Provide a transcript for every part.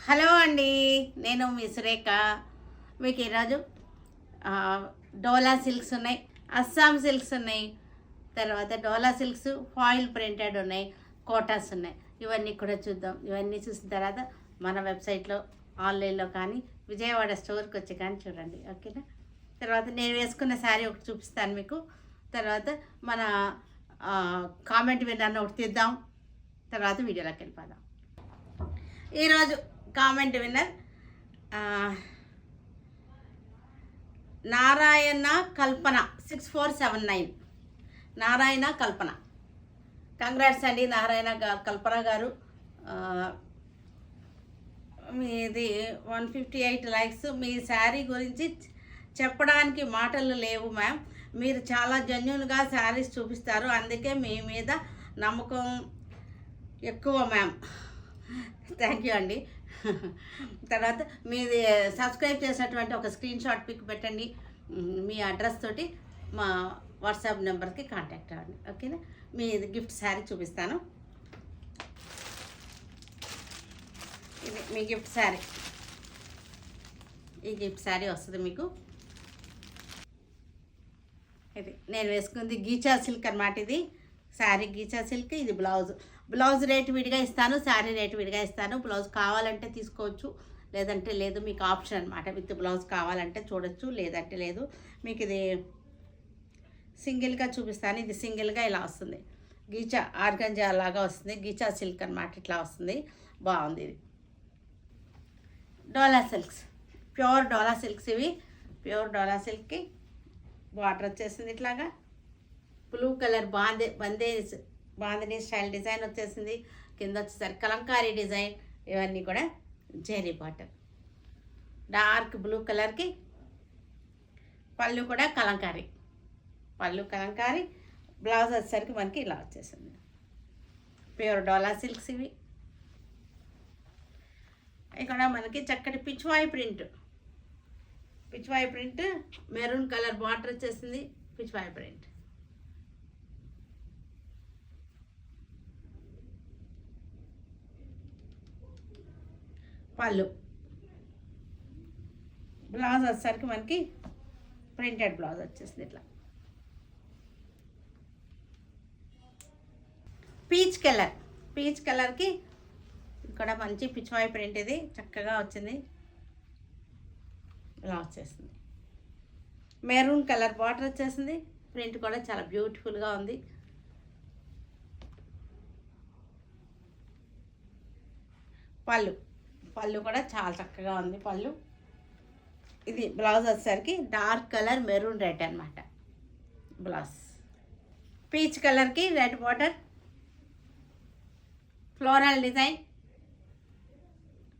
Hello అండి, నేను మీ సురేఖ. మీకు ఈరోజు డోలా సిల్క్స్ ఉన్నాయి, అస్సాం సిల్క్స్ ఉన్నాయి, తర్వాత డోలా సిల్క్స్ ఫాయిల్ ప్రింటెడ్ ఉన్నాయి, కోటాస్ ఉన్నాయి. ఇవన్నీ కూడా చూద్దాం. ఇవన్నీ చూసిన తర్వాత మన వెబ్సైట్లో ఆన్లైన్లో కానీ విజయవాడ స్టోర్కి వచ్చి కానీ చూడండి, ఓకేనా. తర్వాత నేను వేసుకున్న శారీ ఒకటి చూపిస్తాను మీకు. తర్వాత మన కామెంట్ విన్నాను ఒకటి తీద్దాం. తర్వాత వీడియోలోకి వెళ్ళిపోదాం. ఈరోజు కామెంట్ విన్నర్ నారాయణ కల్పన 6479. నారాయణ కల్పన, కంగ్రాట్స్ అండి నారాయణ కల్పన గారు. మీది 158 లైక్స్. మీ శారీ గురించి చెప్పడానికి మాటలు లేవు మ్యామ్. మీరు చాలా జెన్యూన్గా శారీస్ చూపిస్తారు, అందుకే మీ మీద నమ్మకం ఎక్కువ మ్యామ్. థ్యాంక్ యూ అండి. తర్వాత మీది సబ్స్క్రైబ్ చేసినటువంటి ఒక స్క్రీన్ షాట్ పిక్ పెట్టండి, మీ అడ్రస్ తోటి మా వాట్సాప్ నెంబర్కి కాంటాక్ట్ అవ్వండి, ఓకేనా. మీ గిఫ్ట్ శారీ చూపిస్తాను. ఇది మీ గిఫ్ట్ శారీ. ఈ గిఫ్ట్ శారీ వస్తుంది మీకు. ఇది నేను వేసుకుంది గీచా సిల్క్ అన్నమాట. ఇది శారీ గీచా సిల్క్. ఇది బ్లౌజ్ రేట్ విడిగా ఇస్తాను, శారీ రేట్ విడిగా ఇస్తాను. బ్లౌజ్ కావాలంటే తీసుకోవచ్చు, లేదంటే లేదు. మీకు ఆప్షన్ అనమాట. విత్ బ్లౌజ్ కావాలంటే చూడొచ్చు, లేదంటే లేదు. మీకు ఇది సింగిల్గా చూపిస్తాను. ఇది సింగిల్గా ఇలా వస్తుంది, గీచా ఆర్గంజా లాగా వస్తుంది, గీచా సిల్క్ అనమాట. ఇట్లా వస్తుంది, బాగుంది. ఇది డోలా సిల్క్స్, ప్యూర్ డోలా సిల్క్స్. ఇవి ప్యూర్ డోలా సిల్క్కి బార్డర్ వచ్చేసింది ఇట్లాగా. Blue colour bandhani style design వచ్చేసింది. కింద వచ్చేసరికి కలంకారీ డిజైన్. ఇవన్నీ కూడా జెరీ బాటమ్. డార్క్ బ్లూ కలర్కి పళ్ళు కూడా కలంకారీ. బ్లౌజ్ వచ్చేసరికి మనకి ఇలా వచ్చేసింది. ప్యూర్ డోలా సిల్క్స్ ఇవి. ఇక్కడ మనకి చక్కటి Pichwai print maroon colour border వచ్చేసింది. పిచ్వాయి ప్రింట్. పళ్ళు. బ్లౌజ్ వచ్చేసరికి మనకి ప్రింటెడ్ బ్లౌజ్ వచ్చేసింది ఇట్లా. పీచ్ కలర్కి ఇక్కడ మంచి పిచ్వాయి ప్రింట్. ఇది చక్కగా వచ్చింది, ఇలా వచ్చేసింది. మెరూన్ కలర్ బార్డర్ వచ్చేసింది. ప్రింట్ కూడా చాలా బ్యూటిఫుల్గా ఉంది. పళ్ళు కూడా చాలా చక్కగా ఉంది పళ్ళు. ఇది బ్లౌజ్ వచ్చేసరికి డార్క్ కలర్ మెరూన్ రెడ్ అనమాట బ్లౌజ్. పీచ్ కలర్కి red border, floral design.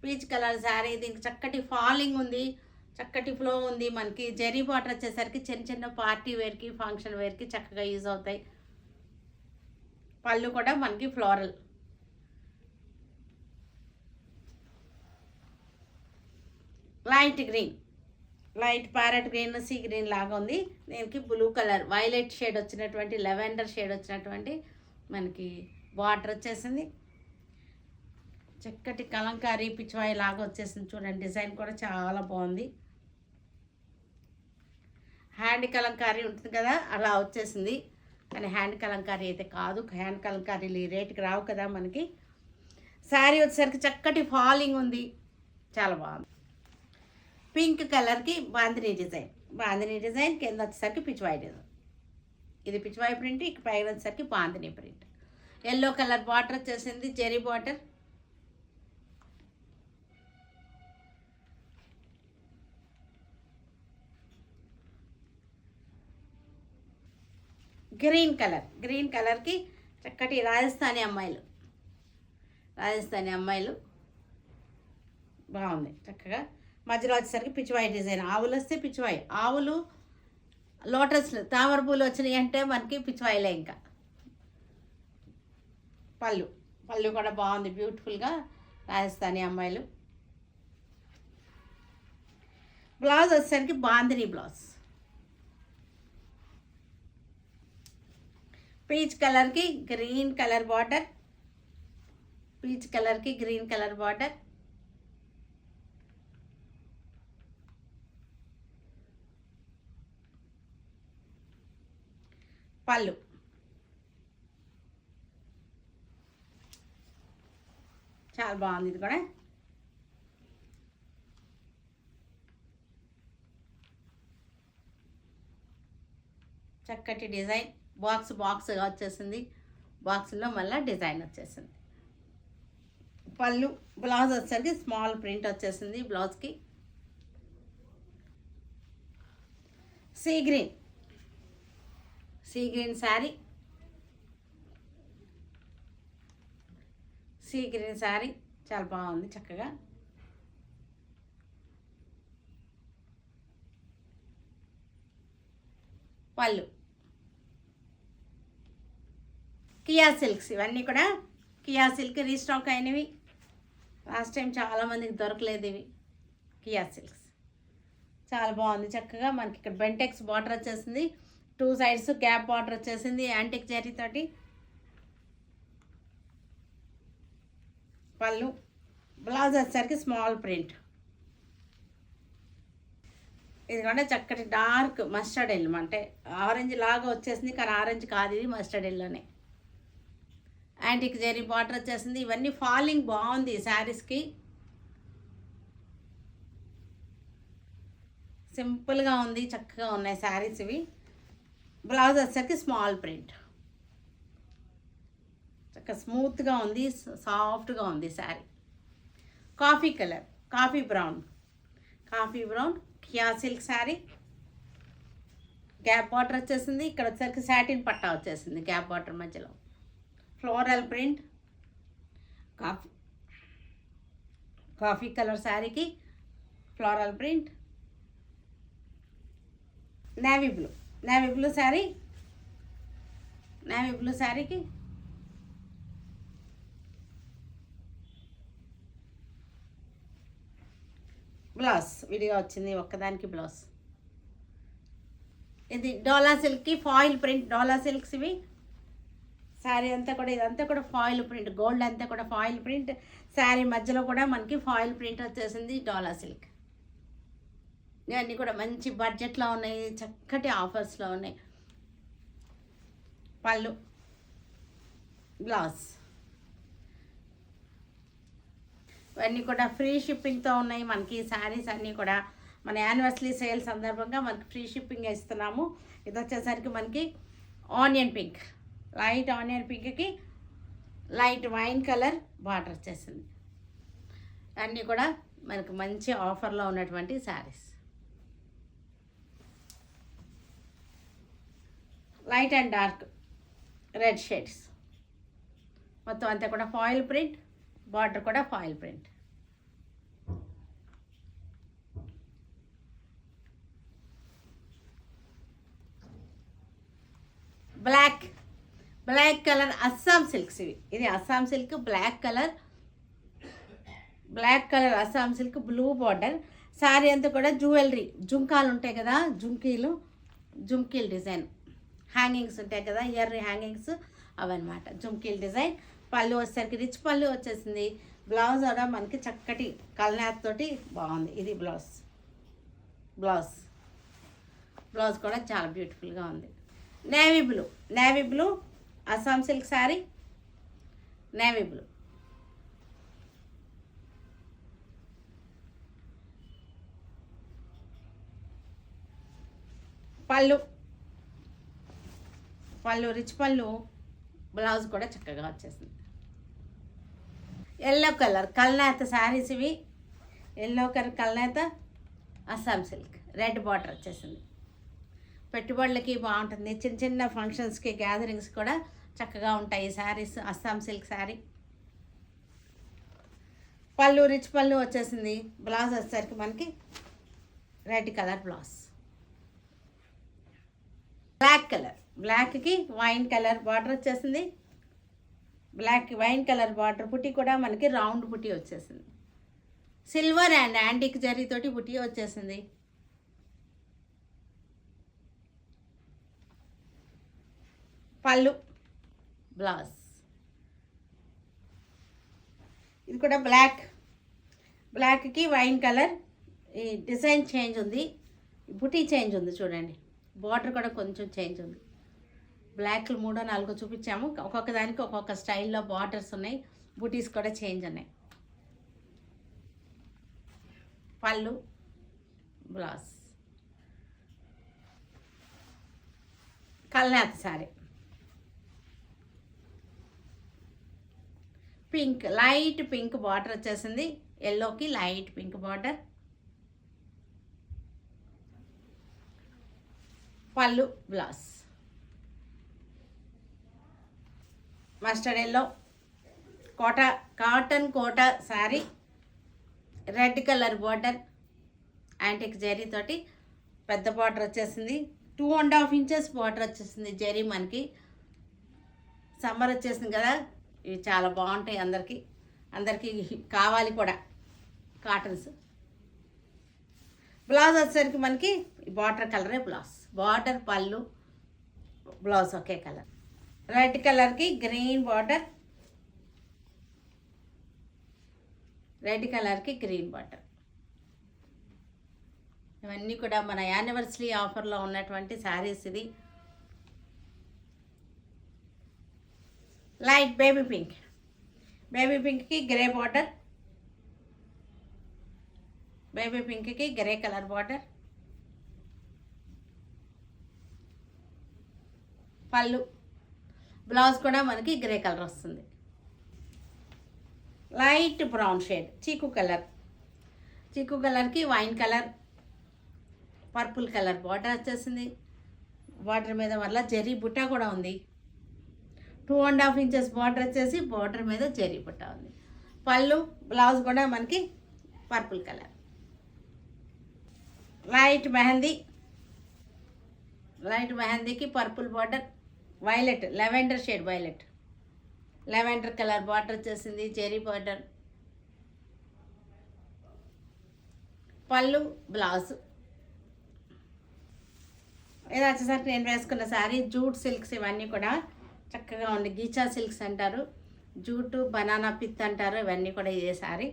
Peach colour sari. దీనికి చక్కటి ఫాలింగ్ ఉంది, చక్కటి ఫ్లో ఉంది. మనకి జెరీ బార్డర్ వచ్చేసరికి చిన్న పార్టీ వేర్కి, ఫంక్షన్ వేర్కి చక్కగా యూజ్ అవుతాయి. పళ్ళు కూడా మనకి floral. Light parrot green, sea green లాగా ఉంది. దీనికి బ్లూ కలర్ వైలెట్ షేడ్ వచ్చినటువంటి, లెవెండర్ షేడ్ వచ్చినటువంటి మనకి బార్డర్ వచ్చేసింది. చక్కటి కలంకారీ పిచ్వాయి లాగా వచ్చేసింది. చూడండి, డిజైన్ కూడా చాలా బాగుంది. హ్యాండ్ కలంకారీ ఉంటుంది కదా, అలా వచ్చేసింది. కానీ హ్యాండ్ కలంకారీ అయితే కాదు. హ్యాండ్ కలంకారీలు ఈ రేటుకి రావు కదా మనకి. శారీ వచ్చేసరికి చక్కటి ఫాలింగ్ ఉంది, చాలా బాగుంది. పింక్ కలర్కి బాందిని డిజైన్. కింద వచ్చేసరికి పిచ్వాయి డిజైన్. ఇది పిచ్వాయి ప్రింట్. ఇక పైన వచ్చేసరికి bandhani print. Yellow colour border వచ్చేసింది, జెరీ బార్డర్. గ్రీన్ కలర్కి చక్కటి రాజస్థానీ అమ్మాయిలు బాగుంది చక్కగా. మధ్యలో వచ్చేసరికి పిచ్వాయి డిజైన్. ఆవులు వస్తే పిచ్వాయి, ఆవులు లోటస్లు తామర పూలు వచ్చినాయి అంటే మనకి పిచ్వాయిలే. ఇంకా పళ్ళు కూడా బాగుంది, బ్యూటిఫుల్గా రాజస్థానీ అమ్మాయిలు. బ్లౌజ్ వచ్చేసరికి బాందిని బ్లౌజ్. పీచ్ కలర్కి గ్రీన్ కలర్ బార్డర్. పళ్ళు, చాలా బాగుంది ఇది కూడా. చక్కటి డిజైన్, బాక్స్గా వచ్చేసింది. బాక్స్లో మళ్ళీ డిజైన్ వచ్చేసింది. పళ్ళు, బ్లౌజ్ వచ్చేసరికి స్మాల్ ప్రింట్ వచ్చేసింది బ్లౌజ్కి. Sea green sari, sea green sari చాలా బాగుంది చక్కగా. పళ్ళు, కియా సిల్క్స్, ఇవన్నీ కూడా కియా సిల్క్ రీస్టాక్ అయినవి. లాస్ట్ టైం చాలామందికి దొరకలేదు ఇవి. కియా సిల్క్స్ చాలా బాగుంది చక్కగా. మనకి ఇక్కడ బెంటెక్స్ బార్డర్ వచ్చేసింది, 2 సైడ్స్ గ్యాప్ బార్డర్ వచ్చేసింది యాంటిక్ జరీతోటి. పళ్ళు, బ్లౌజ్ వచ్చేసరికి స్మాల్ ప్రింట్. ఇది కూడా చక్కటి డార్క్ మస్టర్డ్ ఎల్లో, అంటే ఆరెంజ్ లాగా వచ్చేసింది కానీ ఆరెంజ్ కాదు, ఇది మస్టర్డ్ ఎల్లోనే. యాంటిక్ జరీ బార్డర్ వచ్చేసింది. ఇవన్నీ ఫాలింగ్ బాగుంది శారీస్కి, సింపుల్గా ఉంది, చక్కగా ఉన్నాయి శారీస్ ఇవి. బ్లౌజ్ వచ్చేసరికి స్మాల్ ప్రింట్, చక్కగా స్మూత్గా ఉంది, సాఫ్ట్గా ఉంది sari. Coffee colour, coffee brown Kia silk sari. Gap border వచ్చేసింది. ఇక్కడ వచ్చేసరికి సాటిన్ పట్టా వచ్చేసింది గ్యాప్ బార్డర్ మధ్యలో. ఫ్లోరల్ ప్రింట్, కాఫీ కలర్ శారీకి ఫ్లోరల్ ప్రింట్. నేవీ బ్లూ శారీకి బ్లౌజ్ విడిగా వచ్చింది, ఒక్కదానికి బ్లౌజ్. ఇది డోలా సిల్క్కి ఫాయిల్ ప్రింట్, డోలా సిల్క్స్ ఇవి. శారీ అంతా కూడా, ఇదంతా కూడా ఫాయిల్ ప్రింట్, గోల్డ్ అంతా కూడా ఫాయిల్ ప్రింట్. శారీ మధ్యలో కూడా మనకి ఫాయిల్ ప్రింట్ వచ్చేసింది, డోలా సిల్క్. ఇవన్నీ కూడా మంచి బడ్జెట్లో ఉన్నాయి, చక్కటి ఆఫర్స్లో ఉన్నాయి. పళ్ళు, బ్లౌజ్, ఇవన్నీ కూడా ఫ్రీ షిప్పింగ్తో ఉన్నాయి మనకి. శారీస్ అన్నీ కూడా మన యానివర్సరీ సేల్ సందర్భంగా మనకి ఫ్రీ షిప్పింగ్ ఇస్తున్నాము. ఇది వచ్చేసరికి మనకి ఆనియన్ పింక్, లైట్ ఆనియన్ పింక్కి లైట్ వైన్ కలర్ బార్డర్ వచ్చేసింది. అన్నీ కూడా మనకు మంచి ఆఫర్లో ఉన్నటువంటి saris. Light and dark red shades, మొత్తం అంతా కూడా ఫాయిల్ ప్రింట్, బార్డర్ కూడా foil print. Black colour Assam silks ఇవి. ఇది Assam silk black colour Assam silk, blue border. Sari అంతా కూడా జ్యువెలరీ, జుంకాలు ఉంటాయి కదా, జుంకీలు డిజైన్, హ్యాంగింగ్స్ ఉంటాయి కదా, ఇయర్ హ్యాంగింగ్స్ అవన్నమాట, జుంకీలు డిజైన్. పళ్ళు వచ్చేసరికి రిచ్ పళ్ళు వచ్చేసింది. బ్లౌజ్ కూడా మనకి చక్కటి కల్నాథ్ తోటి బాగుంది. ఇది బ్లౌజ్ కూడా చాలా బ్యూటిఫుల్గా ఉంది. Navy blue Assam silk sari, navy blue. పళ్ళు రిచ్ పళ్ళు, బ్లౌజ్ కూడా చక్కగా వచ్చేసింది. ఎల్లో కలర్ కల్నాథ్ శారీస్ ఇవి. ఎల్లో కలర్ కల్నాథ్ అస్సాం సిల్క్, రెడ్ బార్డర్ వచ్చేసింది. పెట్టుబడులకి బాగుంటుంది, చిన్న చిన్న ఫంక్షన్స్కి గ్యాదరింగ్స్ కూడా చక్కగా ఉంటాయి ఈ శారీస్. అస్సాం సిల్క్ శారీ. పళ్ళు రిచ్ పళ్ళు వచ్చేసింది. బ్లౌజ్ వచ్చేసరికి మనకి రెడ్ కలర్ బ్లౌజ్. బ్లాక్కి వైన్ కలర్ బార్డర్ వచ్చేసింది. వైన్ కలర్ బార్డర్, పుట్టి కూడా మనకి రౌండ్ పుట్టి వచ్చేసింది. సిల్వర్ అండ్ యాంటిక్ జరీతోటి పుట్టి వచ్చేసింది. పళ్ళు, బ్లౌజ్. ఇది కూడా బ్లాక్కి వైన్ కలర్. ఈ డిజైన్ చేంజ్ ఉంది, బుటీ చేంజ్ ఉంది చూడండి, బార్డర్ కూడా కొంచెం చేంజ్ ఉంది. బ్లాక్లు 3 4 చూపించాము. ఒక్కొక్క దానికి ఒక్కొక్క స్టైల్లో బార్డర్స్ ఉన్నాయి, బూటీస్ కూడా చేంజ్ ఉన్నాయి. పళ్ళు, బ్లౌజ్, కల్నేత sari, pink, light pink border వచ్చేసింది, ఎల్లోకి లైట్ పింక్ బార్డర్. పళ్ళు, blouse, mustard yellow cotton Kota sari, red colour border, antique zari తోటి పెద్ద బార్డర్ వచ్చేసింది. 2.5 ఇంచెస్ బార్డర్ వచ్చేసింది జరీ. మనకి సమ్మర్ వచ్చేసింది కదా, ఇవి చాలా బాగుంటాయి, అందరికీ కావాలి కూడా కాటన్స్. బ్లౌజ్ వచ్చేసరికి మనకి బార్డర్ కలరే బ్లౌజ్, బార్డర్, పళ్ళు, బ్లౌజ్ ఒకే కలర్. రెడ్ కలర్కి గ్రీన్ బార్డర్, రెడ్ కలర్కి గ్రీన్ బార్డర్. ఇవన్నీ కూడా మన యానివర్సరీ ఆఫర్లో ఉన్నటువంటి శారీస్. ఇది లైట్ బేబీ పింక్కి గ్రే బార్డర్, బేబీ పింక్కి గ్రే కలర్ బార్డర్. పళ్ళు, బ్లౌజ్ కూడా మనకి గ్రే కలర్ వస్తుంది. లైట్ బ్రౌన్ షేడ్, చీకు కలర్కి wine colour, purple colour border వచ్చేసింది. బార్డర్ మీద వల్ల జరీ బుట్ట కూడా ఉంది. 2.5 ఇంచెస్ బార్డర్ వచ్చేసి బార్డర్ మీద జరీ బుట్ట ఉంది. పళ్ళు, బ్లౌజ్ కూడా మనకి పర్పుల్ కలర్. లైట్ మెహందీకి purple border, violet, lavender shade violet, lavender colour border వచ్చేసింది, జెరీ బార్డర్. పళ్ళు, బ్లౌజ్. ఇది వచ్చేసరికి నేను వేసుకున్న శారీ జూట్ సిల్క్స్. ఇవన్నీ కూడా చక్కగా ఉండి, గీచా సిల్క్స్ అంటారు, జూటు, బనానా పిత్ అంటారు, ఇవన్నీ కూడా ఇదే శారీ.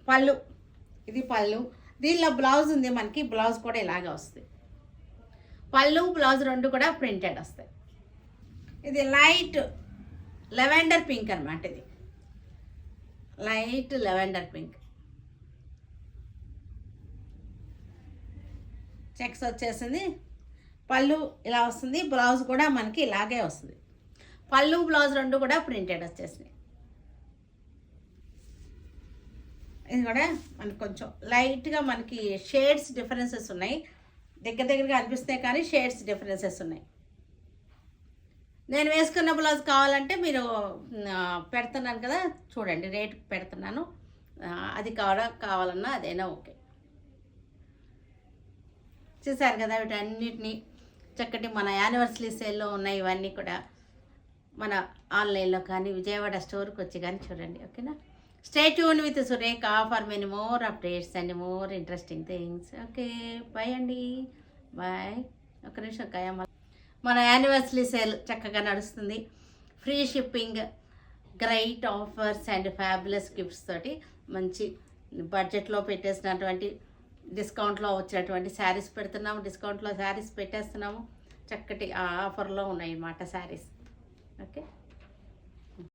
పళ్ళు, ఇది పళ్ళు. దీనిలో బ్లౌజ్ ఉంది మనకి, బ్లౌజ్ కూడా ఇలాగే వస్తుంది. పళ్ళు, బ్లౌజ్ రెండు కూడా ప్రింటెడ్ వస్తాయి. ఇది లైట్ లెవెండర్ పింక్ అనమాట. ఇది లైట్ లెవెండర్ పింక్. చెక్స్ వచ్చేసింది. పళ్ళు ఇలా వస్తుంది, బ్లౌజ్ కూడా మనకి ఇలాగే వస్తుంది. పళ్ళు, బ్లౌజ్ రెండు కూడా ప్రింటెడ్ వచ్చేసినాయి. ఇది కూడా మనకి కొంచెం లైట్గా మనకి షేడ్స్ డిఫరెన్సెస్ ఉన్నాయి, దగ్గరగా అనిపిస్తున్నాయి కానీ షేడ్స్ డిఫరెన్సెస్ ఉన్నాయి. నేను వేసుకున్న బ్లౌజ్ కావాలంటే మీరు పెడుతున్నాను కదా, చూడండి రేట్ పెడుతున్నాను, అది కావాలన్నా అదైనా ఓకే. చూసారు కదా, వీటన్నిటిని చక్కటి మన యానివర్సరీ సేల్లో ఉన్నాయి. ఇవన్నీ కూడా మన ఆన్లైన్లో కానీ విజయవాడ స్టోర్కి వచ్చి కానీ చూడండి. ఓకేనా? Stay tune with Surekha for many more updates and more interesting things. Okay, bye అండి, బాయ్. ఒక నిమిషం కయమ్మ. మన యానివర్సరీ సేల్ చక్కగా నడుస్తుంది. Free shipping, great offers and fabulous gifts తోటి మంచి బడ్జెట్లో పెట్టేసినటువంటి, డిస్కౌంట్లో వచ్చినటువంటి శారీస్ పెడుతున్నాము. డిస్కౌంట్లో శారీస్ పెట్టేస్తున్నాము. చక్కటి ఆఫర్లో ఉన్నాయి అన్నమాట శారీస్.